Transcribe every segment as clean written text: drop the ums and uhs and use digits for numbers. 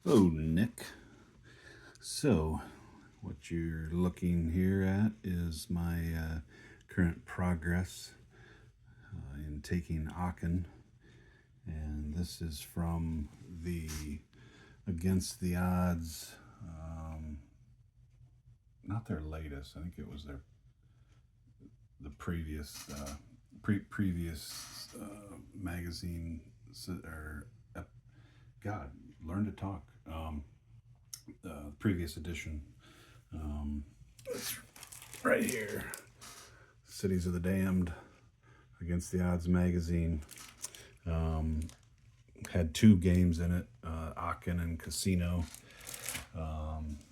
Hello, Nick. So, what you're looking here at is my current progress in taking Aachen, and this is from the Against the Odds, not their latest. I think it was the previous previous magazine or God, learn to talk. Previous edition. It's right here. Cities of the Damned, Against the Odds magazine. Had two games in it, Aachen and Casino.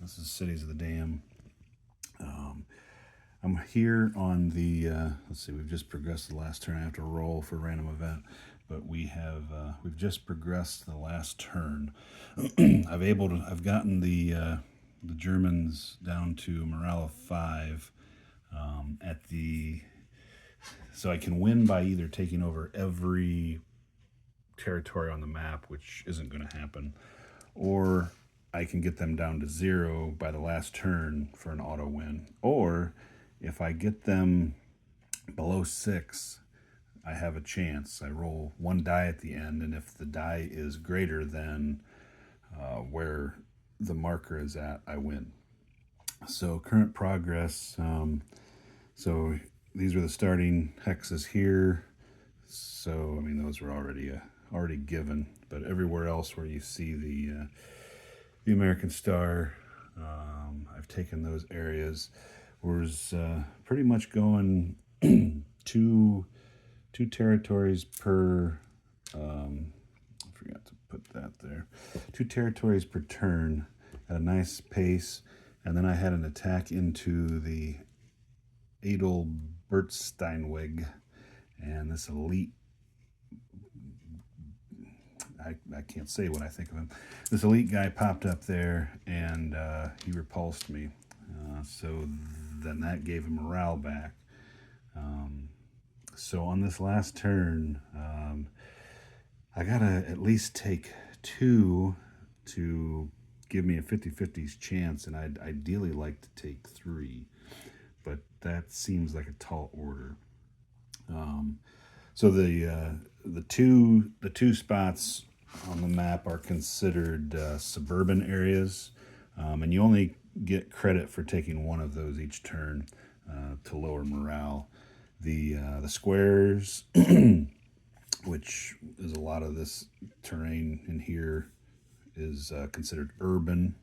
This is Cities of the Damned. I'm here on the, let's see, we've just progressed the last turn. I have to roll for a random event, but we've just progressed the last turn. I've gotten the Germans down to morale of 5 so I can win by either taking over every territory on the map, which isn't going to happen, or I can get them down to 0 by the last turn for an auto win. Or if I get them below 6, I have a chance. I roll one die at the end, and if the die is greater than where the marker is at, I win. So current progress. So these were the starting hexes here. So I mean those were already given, but everywhere else where you see the American Star, I've taken those areas. Was pretty much going two territories per. I forgot to put that there. 2 territories per turn at a nice pace, and then I had an attack into the Edelbertsteinweg, and this elite. I can't say what I think of him. This elite guy popped up there, and he repulsed me. So then that gave him morale back. So on this last turn, I gotta at least take 2 to give me a 50-50 chance, and I'd ideally like to take 3, but that seems like a tall order. So the two spots on the map are considered suburban areas, and you only get credit for taking one of those each turn to lower morale. The squares, which is a lot of this terrain in here, is considered urban.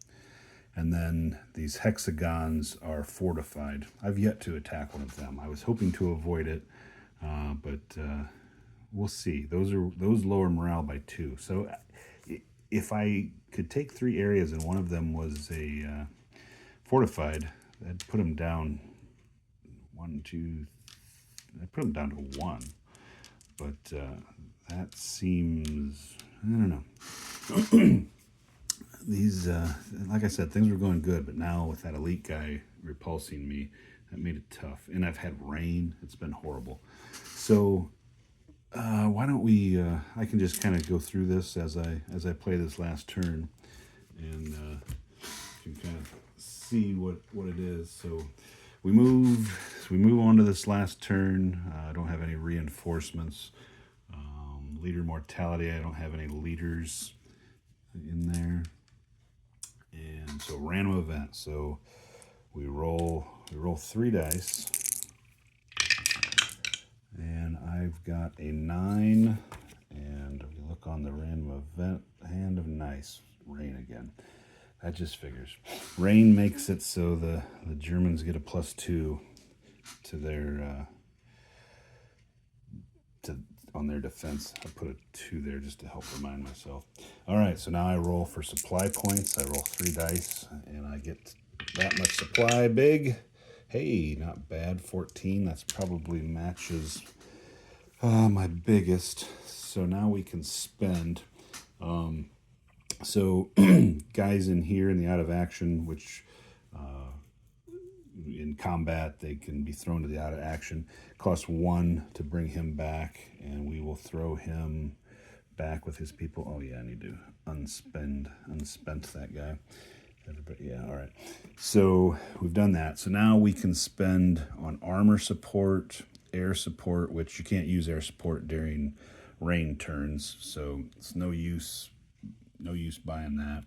And then these hexagons are fortified. I've yet to attack one of them. I was hoping to avoid it, but we'll see. Those lower morale by 2. So if I could take 3 areas and one of them was a fortified, I'd put them down 1, 2. I'd put them down to 1. But that seems, I don't know. These, like I said, things were going good, but now with that elite guy repulsing me, that made it tough. And I've had rain; it's been horrible. So why don't we? I can just kind of go through this as I play this last turn, and you can kind of see what it is. So we move on to this last turn. I don't have any reinforcements. Leader mortality. I don't have any leaders in there. And so random event. So we roll 3 dice, and I've got a 9. And we look on the random event hand of nice rain again. That just figures. Rain makes it so the Germans get a +2 to their on their defense. I put a 2 there just to help remind myself. All right, so now I roll for supply points. I roll 3 dice, and I get that much supply. Big. Hey, not bad. 14. That's probably matches my biggest. So now we can spend. So guys in here in the out of action, which in combat they can be thrown to the out of action. Costs 1 to bring him back, and we will throw him back with his people. Oh yeah, I need to unspent that guy. Everybody, yeah, all right. So we've done that. So now we can spend on armor support, air support, which you can't use air support during rain turns. So it's no use buying that.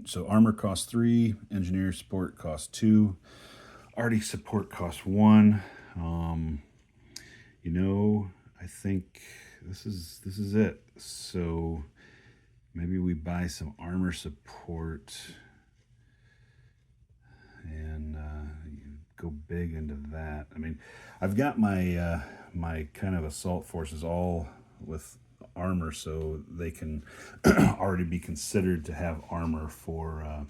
So armor costs 3, engineer support costs 2, arty support costs 1. I think this is it. So maybe we buy some armor support and go big into that. I mean, I've got my my kind of assault forces all with armor, so they can already be considered to have armor for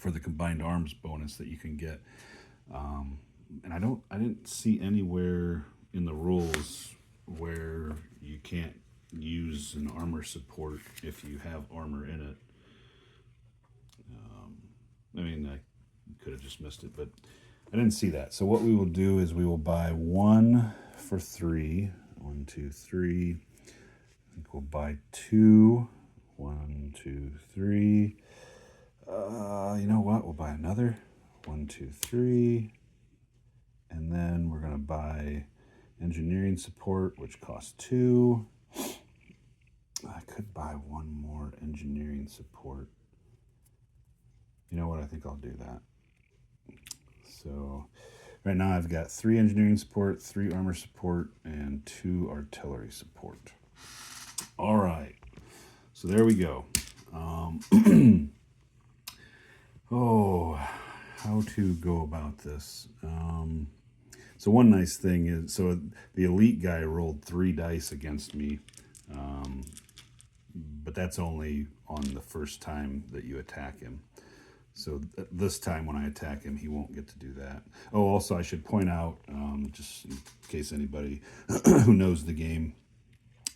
the combined arms bonus that you can get. And I didn't see anywhere in the rules where you can't use an armor support if you have armor in it. I mean, I could have just missed it, but I didn't see that. So what we will do is we will buy 1 for 3. 1, 2, 3. I think we'll buy 2. 1, 2, 3. You know what? We'll buy another. 1, 2, 3. And then we're going to buy engineering support, which costs 2. I could buy 1 more engineering support. You know what? I think I'll do that. So right now I've got 3 engineering support, 3 armor support, and 2 artillery support. All right. So there we go. How to go about this. So one nice thing is, so the elite guy rolled 3 dice against me, but that's only on the first time that you attack him. So this time when I attack him, he won't get to do that. Oh, also I should point out, just in case anybody who knows the game,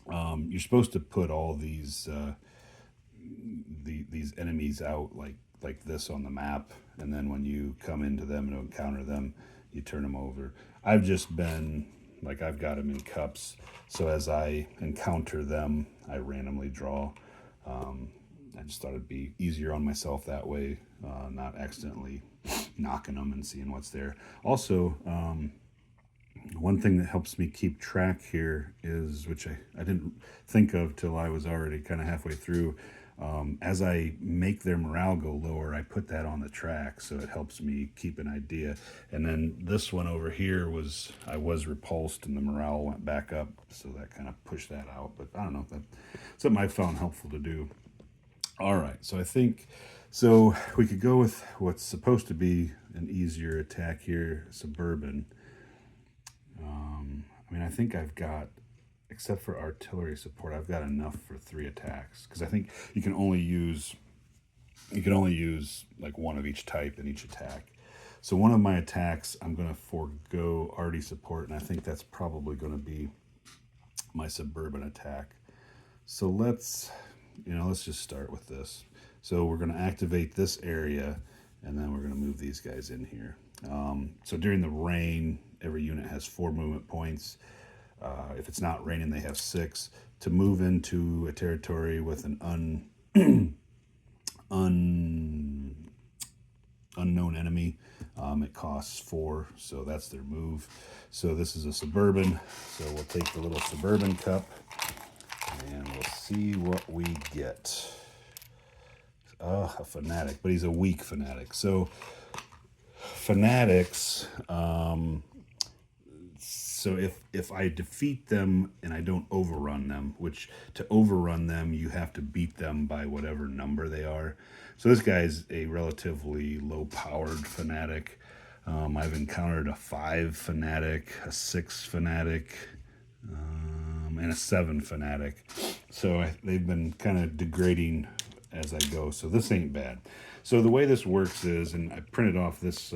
you're supposed to put all these these enemies out like this on the map, and then when you come into them and encounter them, you turn them over. I've just been like, I've got them in cups, so as I encounter them, I randomly draw. I just thought it'd be easier on myself that way, not accidentally knocking them and seeing what's there. Also, one thing that helps me keep track here is, which I didn't think of till I was already kind of halfway through, as I make their morale go lower, I put that on the track, so it helps me keep an idea. And then this one over here I was repulsed and the morale went back up, so that kind of pushed that out. But I don't know, that's something I found helpful to do. All right, so I think, so we could go with what's supposed to be an easier attack here, Suburban. I mean, I think I've got, except for artillery support, I've got enough for 3 attacks, because I think you can only use like 1 of each type in each attack. So one of my attacks, I'm going to forego arty support, and I think that's probably going to be my Suburban attack. So let's just start with this. So we're going to activate this area, and then we're going to move these guys in here. So during the rain, every unit has 4 movement points. If it's not raining, they have 6. To move into a territory with an unknown enemy, it costs 4, so that's their move. So this is a Suburban, so we'll take the little Suburban cup, and we'll see what we get. A fanatic, but he's a weak fanatic. So fanatics, so if I defeat them and I don't overrun them, which to overrun them, you have to beat them by whatever number they are. So this guy's a relatively low-powered fanatic. I've encountered a 5 fanatic, a 6 fanatic, and a 7 fanatic. So they've been kind of degrading as I go. So this ain't bad. So the way this works is, and I printed off this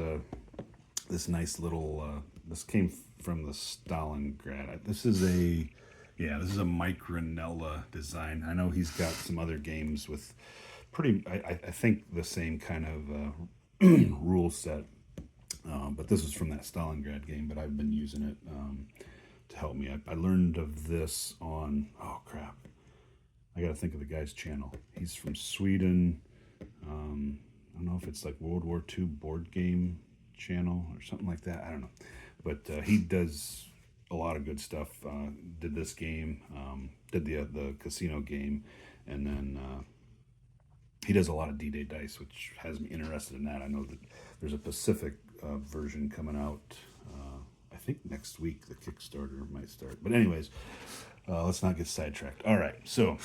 this nice little. This came from the Stalingrad. This is a Micronella design. I know he's got some other games with pretty, I think the same kind of rule set. But this is from that Stalingrad game, but I've been using it to help me. I learned of this on, oh crap, I got to think of the guy's channel. He's from Sweden. I don't know if it's like World War II board game channel or something like that. I don't know. But he does a lot of good stuff. Did this game, did the casino game, and then he does a lot of D-Day dice, which has me interested in that. I know that there's a Pacific version coming out, I think next week. The Kickstarter might start. But anyways, let's not get sidetracked. All right, so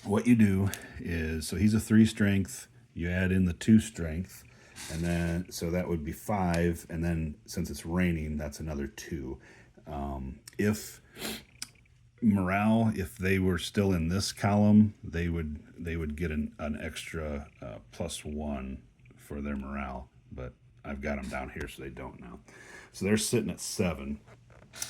what you do is, so he's a 3 strength, you add in the 2 strength, and then, so that would be 5, and then since it's raining, that's another 2. If morale, if they were still in this column, they would get an extra +1 for their morale, but I've got them down here so they don't now. So they're sitting at 7.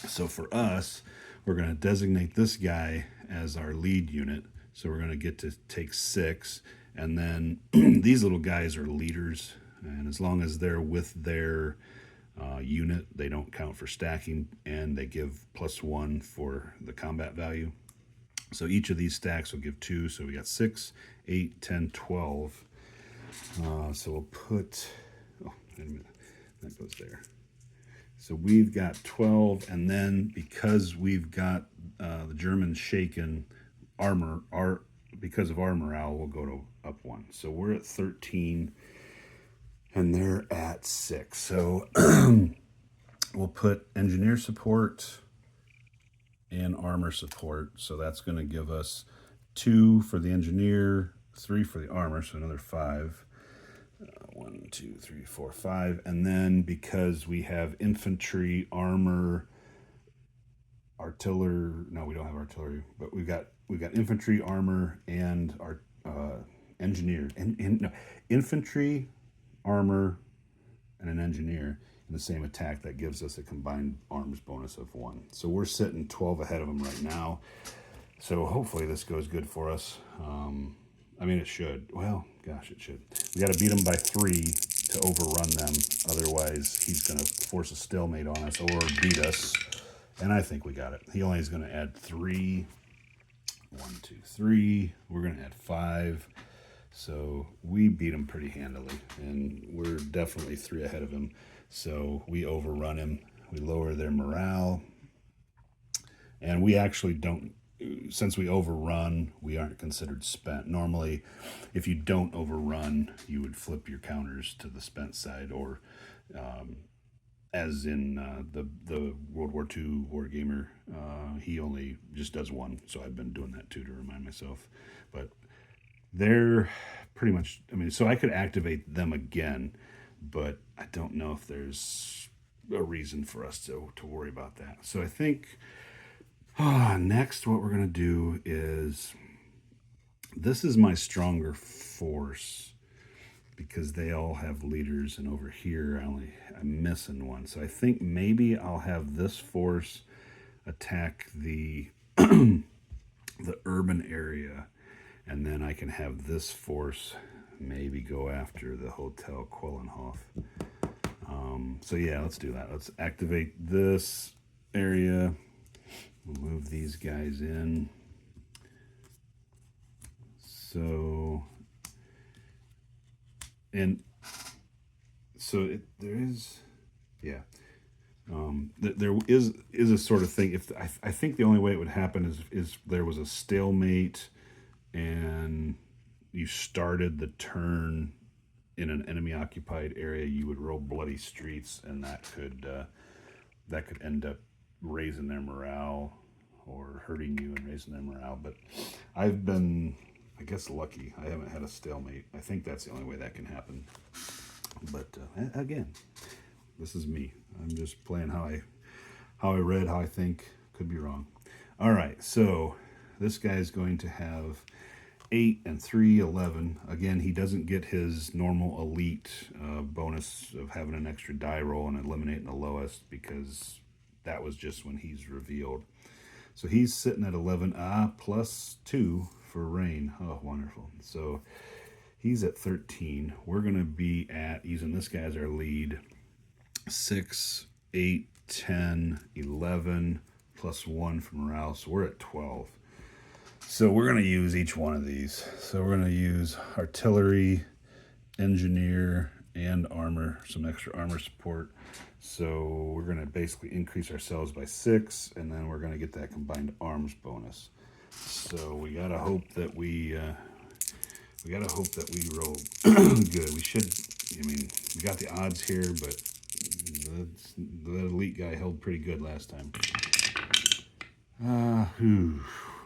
So for us, we're going to designate this guy as our lead unit. So we're going to get to take 6, and then these little guys are leaders, and as long as they're with their unit, they don't count for stacking, and they give +1 for the combat value. So each of these stacks will give 2, so we got 6, 8, 10, 12. So we'll put, oh, wait a minute, that goes there. So we've got 12, and then because we've got the Germans shaken, because of our morale, we'll go to up 1. So we're at 13, and they're at 6. So we'll put engineer support and armor support. So that's going to give us 2 for the engineer, 3 for the armor, so another 5. 1, 2, 3, 4, 5. And then because we have infantry, armor, artillery, no, we don't have artillery, but we've got infantry, armor, and our engineer, no, infantry, armor, and an engineer in the same attack. That gives us a combined arms bonus of 1. So we're sitting 12 ahead of them right now. So hopefully this goes good for us. I mean, it should. Well, gosh, it should. We got to beat him by 3 to overrun them. Otherwise, he's going to force a stalemate on us or beat us. And I think we got it. He only is going to add 3. 1, 2, 3. We're going to add 5. So we beat him pretty handily. And we're definitely 3 ahead of him. So we overrun him. We lower their morale. And we actually don't, since we overrun, we aren't considered spent. Normally, if you don't overrun, you would flip your counters to the spent side, or as in the World War II wargamer, he only just does 1. So I've been doing that too to remind myself. But they're pretty much, I mean, so I could activate them again, but I don't know if there's a reason for us to worry about that. So I think next what we're going to do is, this is my stronger force because they all have leaders, and over here I'm missing one. So I think maybe I'll have this force attack the the urban area, and then I can have this force maybe go after the Hotel Quellenhof. So yeah, let's do that. Let's activate this area. We'll move these guys in. So, and so there is, yeah. There is a sort of thing. If I think the only way it would happen is there was a stalemate, and you started the turn in an enemy occupied area, you would roll bloody streets, and that could end up raising their morale or hurting you and raising their morale. But I've been, I guess, lucky. I haven't had a stalemate. I think that's the only way that can happen. But again, this is me. I'm just playing how I read, how I think. Could be wrong. All right, so this guy's going to have 8 and 3, 11. Again, he doesn't get his normal elite bonus of having an extra die roll and eliminating the lowest, because that was just when he's revealed. So he's sitting at 11, plus 2 for rain. Oh, wonderful. So he's at 13. We're going to be at, using this guy as our lead, 6, 8, 10, 11, +1 for morale, so we're at 12. So we're going to use each one of these. So we're going to use artillery, engineer, and armor, some extra armor support. So we're going to basically increase ourselves by 6, and then we're going to get that combined arms bonus. So we got to hope that we roll good. We should. I mean, we got the odds here, but the elite guy held pretty good last time.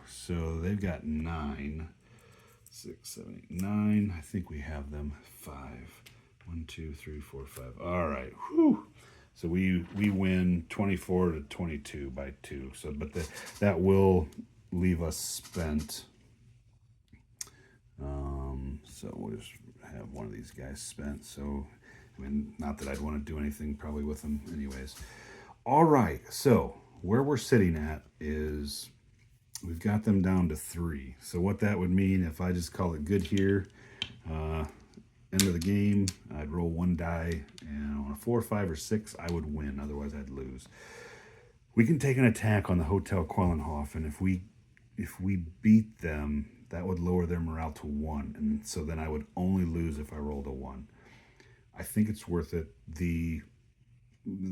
So they've got 9, 6, 7, 8, 9. I think we have them 5. 1, 2, 3, 4, 5. All right. Whew. So we win 24 to 22 by 2. So, but that will leave us spent. So we'll just have one of these guys spent. So, I mean, not that I'd want to do anything probably with them anyways. All right. So where we're sitting at is we've got them down to 3. So what that would mean, if I just call it good here, end of the game, I'd roll 1 die, and on a 4, 5, or 6, I would win. Otherwise, I'd lose. We can take an attack on the Hotel Quellenhof, and if we beat them, that would lower their morale to 1, and so then I would only lose if I rolled a 1. I think it's worth it. The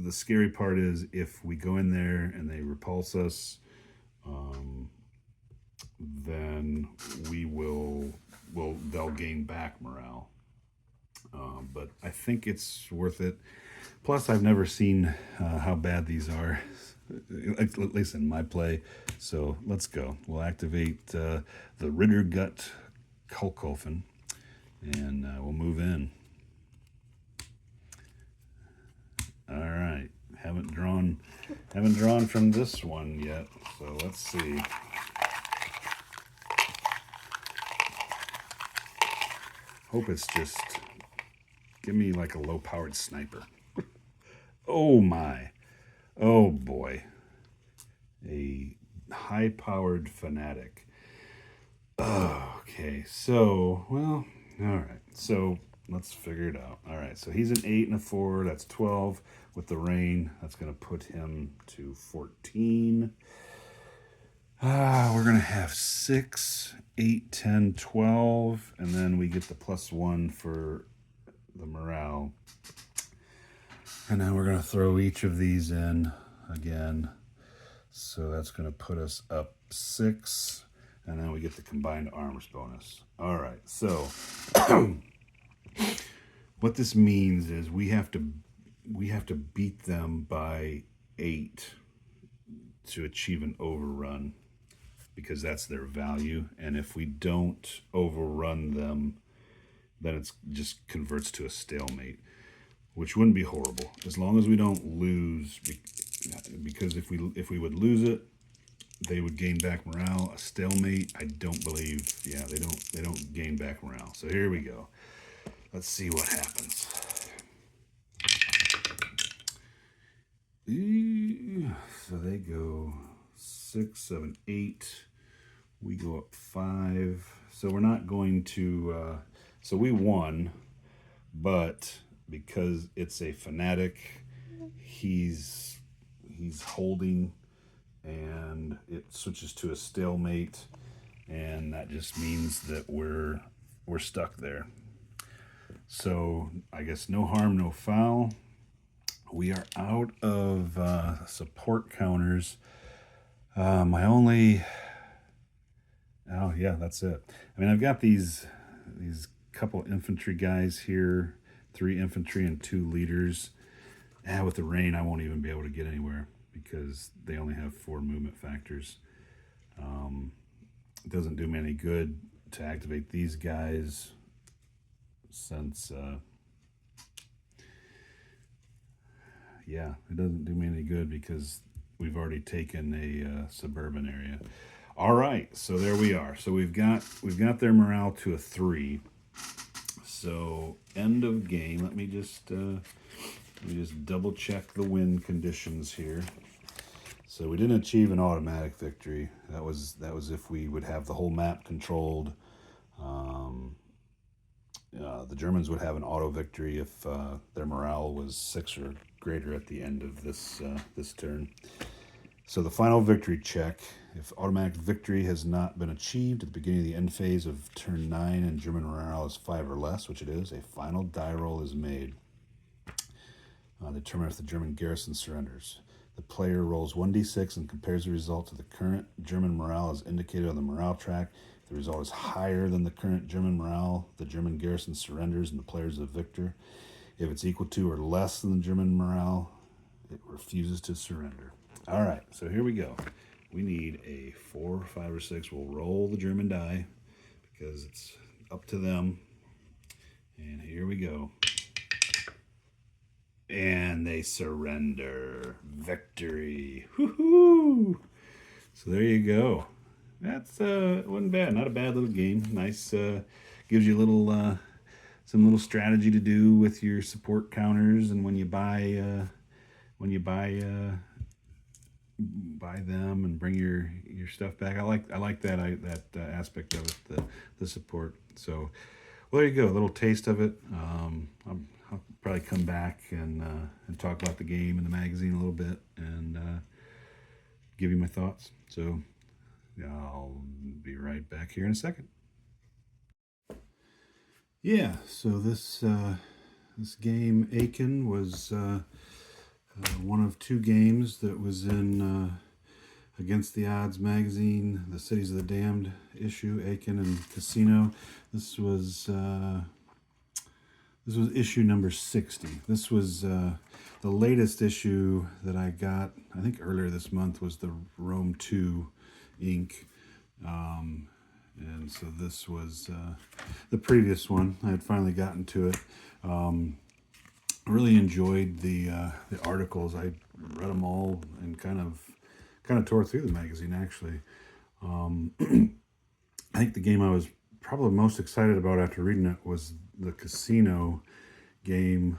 scary part is if we go in there and they repulse us, then they'll gain back morale. But I think it's worth it. Plus, I've never seen how bad these are, at least in my play. So let's go. We'll activate the Rittergut Kalkofen, and we'll move in. All right. Haven't drawn from this one yet. So let's see. Hope it's just give me like a low-powered sniper. Oh my. Oh boy. A high-powered fanatic. Okay, so, well, all right. So let's figure it out. All right, so he's an 8 and a 4. That's 12. With the rain, that's going to put him to 14. We're going to have 6, 8, 10, 12, and then we get the +1 for the morale. And then we're going to throw each of these in again. So that's going to put us up 6, and then we get the combined arms bonus. All right, so what this means is we have to beat them by 8 to achieve an overrun, because that's their value. And if we don't overrun them, then it just converts to a stalemate, which wouldn't be horrible as long as we don't lose. Because if we would lose it, they would gain back morale. A stalemate, I don't believe. Yeah, they don't gain back morale. So here we go. Let's see what happens. So they go 6, 7, 8. We go up 5. So we're not going to. So we won, but because it's a fanatic, he's holding, and it switches to a stalemate, and that just means that we're stuck there. So I guess no harm, no foul. We are out of support counters. Oh yeah, that's it. I mean, I've got these couple infantry guys here, 3 infantry and 2 leaders. With the rain, I won't even be able to get anywhere because they only have 4 movement factors. It doesn't do me any good to activate these guys since, it doesn't do me any good because we've already taken a suburban area. All right, so there we are. So we've got their morale to a 3. So end of game. Let me just double check the win conditions here. So we didn't achieve an automatic victory. That was if we would have the whole map controlled. The Germans would have an auto victory if their morale was 6 or greater at the end of this turn. So the final victory check. If automatic victory has not been achieved at the beginning of the end phase of turn 9 and German morale is 5 or less, which it is, a final die roll is made. Determine if the German garrison surrenders. The player rolls 1d6 and compares the result to the current German morale as indicated on the morale track. If the result is higher than the current German morale, the German garrison surrenders and the player is a victor. If it's equal to or less than the German morale, it refuses to surrender. All right, so here we go. We need a 4, 5, or 6. We'll roll the German die because it's up to them. And here we go. And they surrender. Victory. Woohoo! So there you go. That's wasn't bad. Not a bad little game. Nice. Gives you a little some little strategy to do with your support counters, and when you buy them and bring your stuff back. I like that aspect of it, the support. So, well, there you go. A little taste of it. I'll probably come back and talk about the game and the magazine a little bit and give you my thoughts. So I'll be right back here in a second. Yeah, so this game, Aachen, was one of 2 games that was in Against the Odds magazine, the Cities of the Damned issue, Aachen and Casino. This was issue number 60. This was the latest issue that I got, I think earlier this month, was the Rome 2 ink. And so this was the previous one. I had finally gotten to it. I really enjoyed the articles. I read them all and kind of tore through the magazine, actually. I think the game I was probably most excited about after reading it was the Casino game,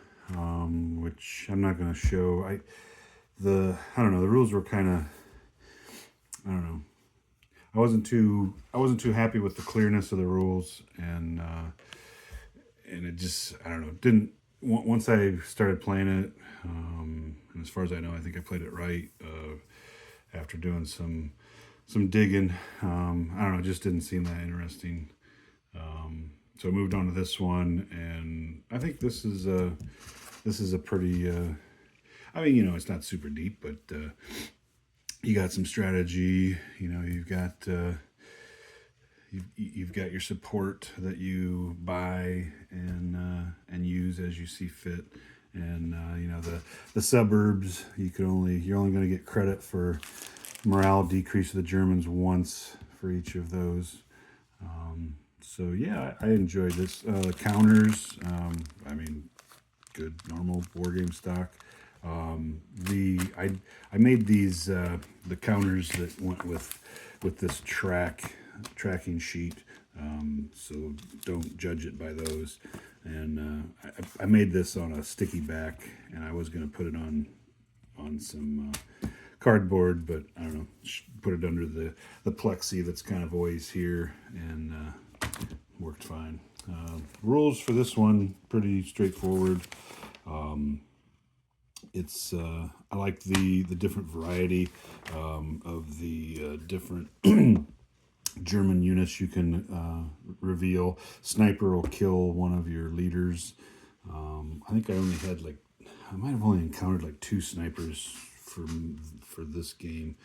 which I'm not going to show. I don't know. The rules were kind of, I don't know. I wasn't too happy with the clearness of the rules, and it just, I don't know, didn't. Once I started playing it, and as far as I know, I think I played it right. After doing some digging, I don't know, it just didn't seem that interesting. So I moved on to this one, and I think this is a pretty. I mean, you know, it's not super deep, but you got some strategy. You know, you've got your support that you buy and use as you see fit, and you know, the suburbs, you're only going to get credit for morale decrease of the Germans once for each of those. So yeah, I enjoyed this. The counters, I mean, good normal board game stock. I made these the counters that went with this tracking sheet. So don't judge it by those. And I made this on a sticky back, and I was going to put it on some cardboard, but I don't know, put it under the plexi that's kind of always here, and worked fine. Rules for this one, pretty straightforward. It's I like the different variety of the different German units you can reveal. Sniper will kill one of your leaders. I think I might have only encountered like 2 snipers for this game.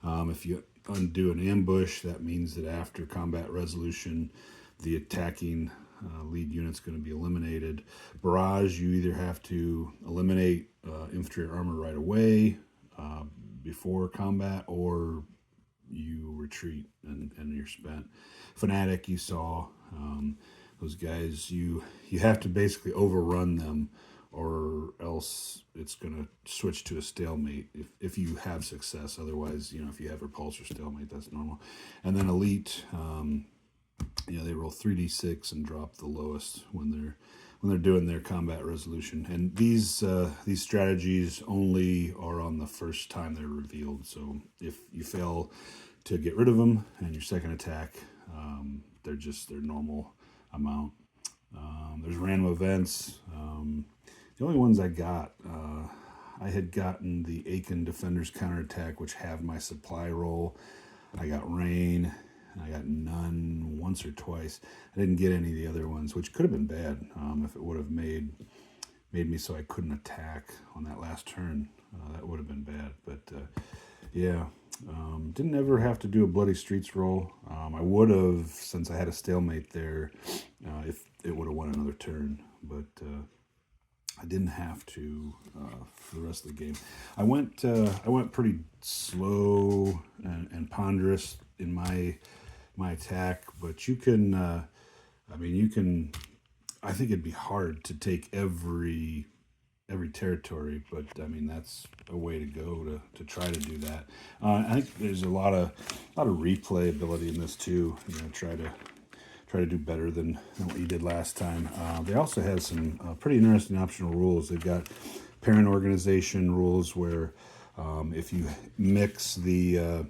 If you undo an ambush, that means that after combat resolution, the attacking lead unit's going to be eliminated. Barrage, you either have to eliminate infantry or armor right away before combat, or you retreat and you're spent. Fanatic, you saw those guys, you have to basically overrun them, or else it's going to switch to a stalemate if you have success. Otherwise, you know, if you have repulse or stalemate, that's normal. And then elite, you know, they roll 3d6 and drop the lowest when they're doing their combat resolution. And these strategies only are on the first time they're revealed. So if you fail to get rid of them and your second attack, they're their normal amount. There's random events. The only ones I got, I had gotten the Aachen Defender's Counterattack, which have my supply roll. I got rain, and I got none once or twice. I didn't get any of the other ones, which could have been bad if it would have made me so I couldn't attack on that last turn. That would have been bad. But yeah, didn't ever have to do a Bloody Streets roll. I would have, since I had a stalemate there, if it would have won another turn. But I didn't have to for the rest of the game. I went pretty slow and ponderous in my attack, but you can. I mean, you can. I think it'd be hard to take every territory, but I mean that's a way to go to try to do that. I think there's a lot of replayability in this too. You know, try to do better than what you did last time. They also have some pretty interesting optional rules. They've got parent organization rules where if you mix the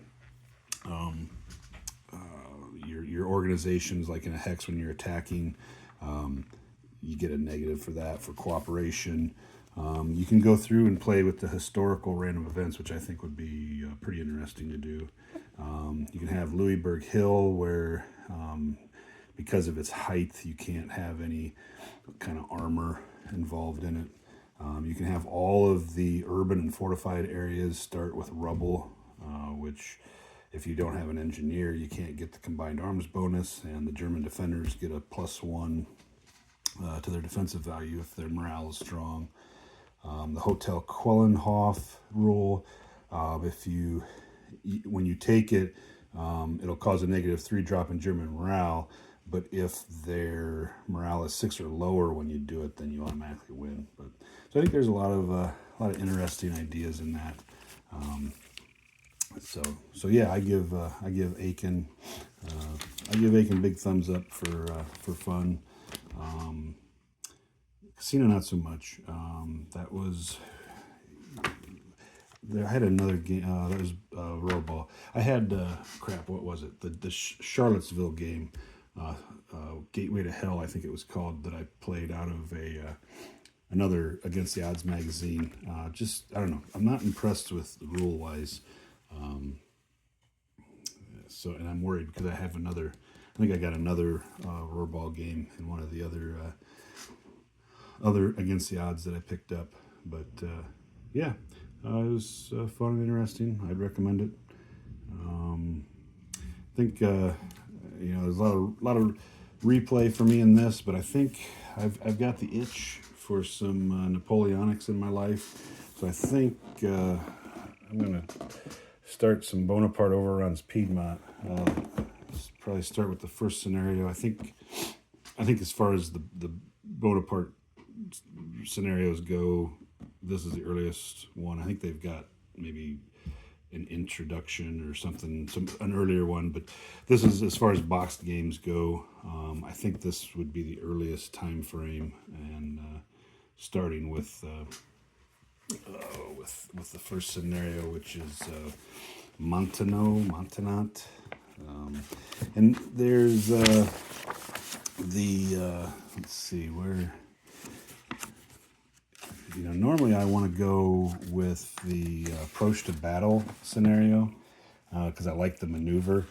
your organizations, like in a hex when you're attacking, you get a negative for that for cooperation. You can go through and play with the historical random events, which I think would be pretty interesting to do. You can have Louisburg Hill, where because of its height, you can't have any kind of armor involved in it. You can have all of the urban and fortified areas start with rubble, which if you don't have an engineer, you can't get the combined arms bonus, and the German defenders get a +1 to their defensive value if their morale is strong. The Hotel Quellenhof rule, when you take it, it'll cause a -3 drop in German morale, but if their morale is 6 or lower when you do it, then you automatically win. So I think there's a lot of interesting ideas in that. So yeah, I give Aachen big thumbs up for fun. Casino not so much. That was there. I had another game that was Rollerball. I had what was it? The Charlottesville game, Gateway to Hell, I think it was called, that I played out of another Against the Odds magazine. Just I don't know. I'm not impressed with the rule wise. And I'm worried because I have another. I think I got another Rollerball game in one of the other Against the Odds that I picked up. But yeah, it was fun and interesting. I'd recommend it. I think there's a lot of replay for me in this, but I think I've got the itch for some Napoleonics in my life. So I think I'm gonna start some Bonaparte overruns Piedmont. Probably start with the first scenario. I think as far as the Bonaparte scenarios go, this is the earliest one. I think they've got maybe an introduction or something, an earlier one, but this is as far as boxed games go. I think this would be the earliest time frame, and starting with the first scenario, which is Montenot. And there's let's see where. Normally I want to go with the approach to battle scenario because I like the maneuver,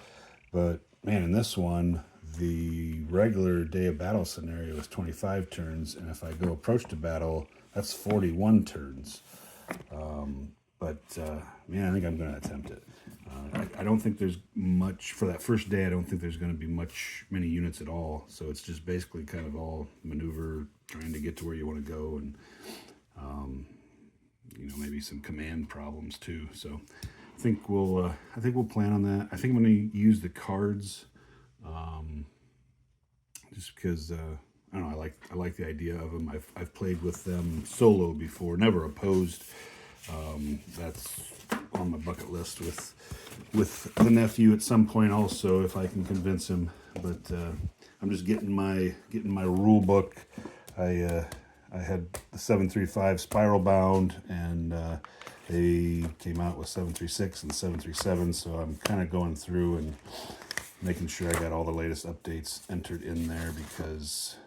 but man, in this one, the regular day of battle scenario is 25 turns, and if I go approach to battle, that's 41 turns. But man, I think I'm going to attempt it. I don't think there's much for that first day. I don't think there's going to be many units at all. So it's just basically kind of all maneuver, trying to get to where you want to go, and maybe some command problems too. So I think we'll plan on that. I think I'm going to use the cards, just because I don't know. I like the idea of them. I've played with them solo before, never opposed. That's on my bucket list with the nephew at some point also, if I can convince him. But I'm just getting my rule book. I had the 735 spiral bound, and they came out with 736 and 737. So I'm kind of going through and making sure I got all the latest updates entered in there, because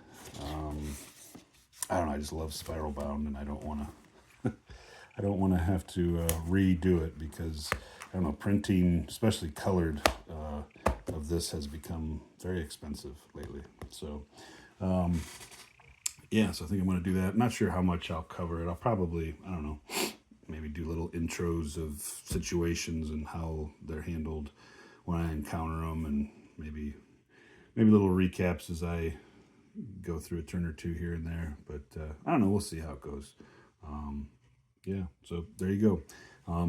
I don't know, I just love spiral bound, and I don't want I don't want to have to redo it, because I don't know, printing, especially colored, of this has become very expensive lately. So yeah, so I think I'm going to do that. Not sure how much I'll cover it. I'll probably, I don't know, maybe do little intros of situations and how they're handled when I encounter them, and maybe little recaps as I go through a turn or two here and there. But I don't know. We'll see how it goes. Yeah. So there you go.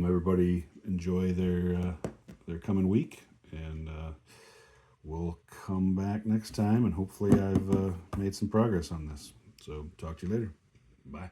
Everybody enjoy their coming week, and we'll come back next time, and hopefully I've made some progress on this. So talk to you later. Bye.